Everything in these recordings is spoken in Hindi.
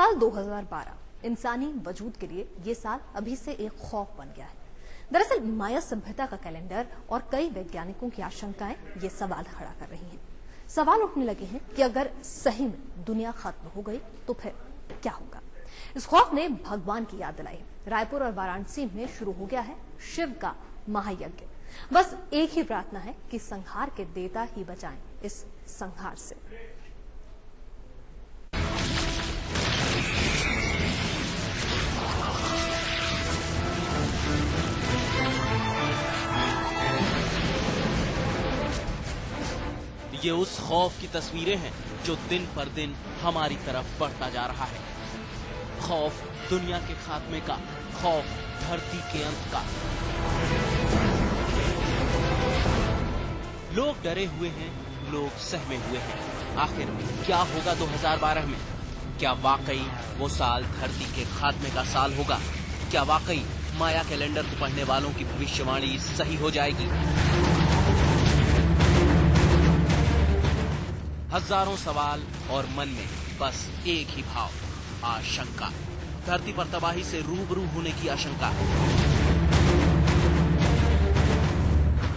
साल 2012 इंसानी वजूद के लिए ये साल अभी से एक खौफ बन गया है। दरअसल माया सभ्यता का कैलेंडर और कई वैज्ञानिकों की आशंकाएं ये सवाल खड़ा कर रही हैं। सवाल उठने लगे हैं कि अगर सही में दुनिया खत्म हो गई तो फिर क्या होगा। इस खौफ ने भगवान की याद दिलाई। रायपुर और वाराणसी में शुरू हो गया है शिव का महायज्ञ। बस एक ही प्रार्थना है कि संहार के देवता ही बचाएं इस संहार से। ये उस खौफ की तस्वीरें हैं जो दिन पर दिन हमारी तरफ बढ़ता जा रहा है। खौफ दुनिया के खात्मे का, खौफ धरती के अंत का। लोग डरे हुए हैं, लोग सहमे हुए हैं। आखिर क्या होगा 2012 में? क्या वाकई वो साल धरती के खात्मे का साल होगा? क्या वाकई माया कैलेंडर को पढ़ने वालों की भविष्यवाणी सही हो जाएगी? हजारों सवाल और मन में बस एक ही भाव, आशंका। धरती पर तबाही से रूबरू होने की आशंका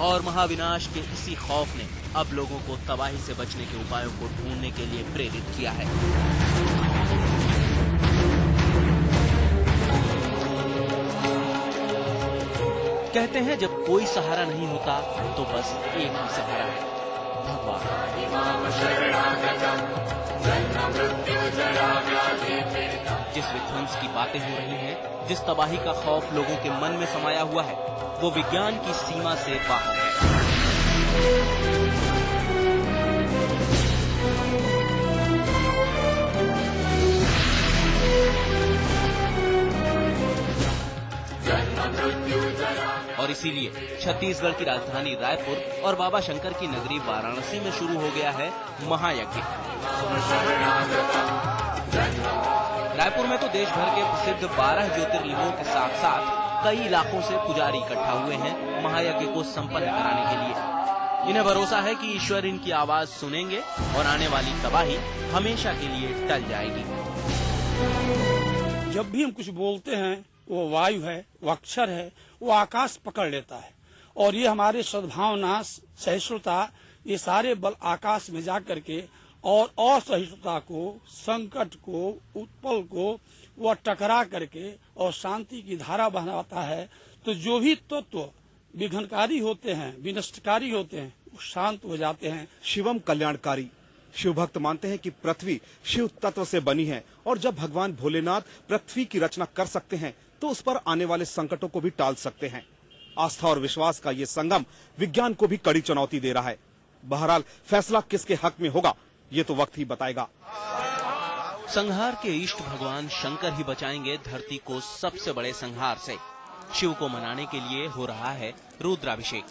और महाविनाश के इसी खौफ ने अब लोगों को तबाही से बचने के उपायों को ढूंढने के लिए प्रेरित किया है। कहते हैं जब कोई सहारा नहीं होता तो बस एक ही सहारा है, भगवान। जिस विध्वंस की बातें हो रही हैं, जिस तबाही का खौफ लोगों के मन में समाया हुआ है, वो विज्ञान की सीमा से बाहर है। और इसीलिए छत्तीसगढ़ की राजधानी रायपुर और बाबा शंकर की नगरी वाराणसी में शुरू हो गया है महायज्ञ। रायपुर में तो देश भर के प्रसिद्ध 12 ज्योतिर्लिंगों के साथ साथ कई इलाकों से पुजारी इकट्ठा हुए हैं महायज्ञ को संपन्न कराने के लिए। इन्हें भरोसा है कि ईश्वर इनकी आवाज सुनेंगे और आने वाली तबाही हमेशा के लिए टल जाएगी। जब भी हम कुछ बोलते हैं वो वायु है, वो अक्षर है, वो आकाश पकड़ लेता है और ये हमारे सद्भावना, सहिष्णुता, ये सारे बल आकाश में जा करके और असहिष्णुता को, संकट को, उत्पल को वह टकरा करके और शांति की धारा बहलाता है। तो जो भी तत्व विघ्नकारी होते हैं, विनष्टकारी होते हैं, वो शांत हो जाते हैं। शिवम कल्याणकारी। शिव भक्त मानते हैं कि पृथ्वी शिव तत्व से बनी है और जब भगवान भोलेनाथ पृथ्वी की रचना कर सकते हैं तो उस पर आने वाले संकटों को भी टाल सकते हैं। आस्था और विश्वास का ये संगम विज्ञान को भी कड़ी चुनौती दे रहा है। बहरहाल फैसला किसके हक में होगा ये तो वक्त ही बताएगा। संहार के इष्ट भगवान शंकर ही बचाएंगे धरती को सबसे बड़े संहार से। शिव को मनाने के लिए हो रहा है रुद्राभिषेक।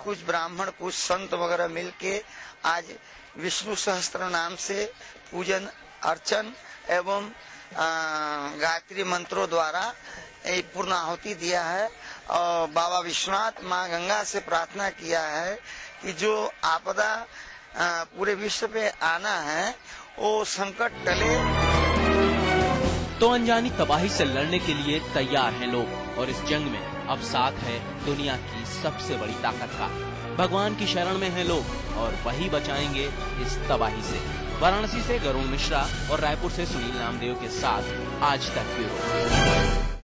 कुछ ब्राह्मण, कुछ संत वगैरह मिलके आज विष्णु सहस्त्र नाम से पूजन अर्चन एवं गायत्री मंत्रों द्वारा पूर्णाहुति दिया है और बाबा विश्वनाथ, माँ गंगा से प्रार्थना किया है कि जो आपदा पूरे विश्व पे आना है वो संकट टले। तो अनजानी तबाही से लड़ने के लिए तैयार हैं लोग और इस जंग में अब साथ है दुनिया की सबसे बड़ी ताकत का। भगवान की शरण में हैं लोग और वही बचाएंगे इस तबाही से। वाराणसी से गरुण मिश्रा और रायपुर से सुनील नामदेव के साथ आज तक ब्यूरो।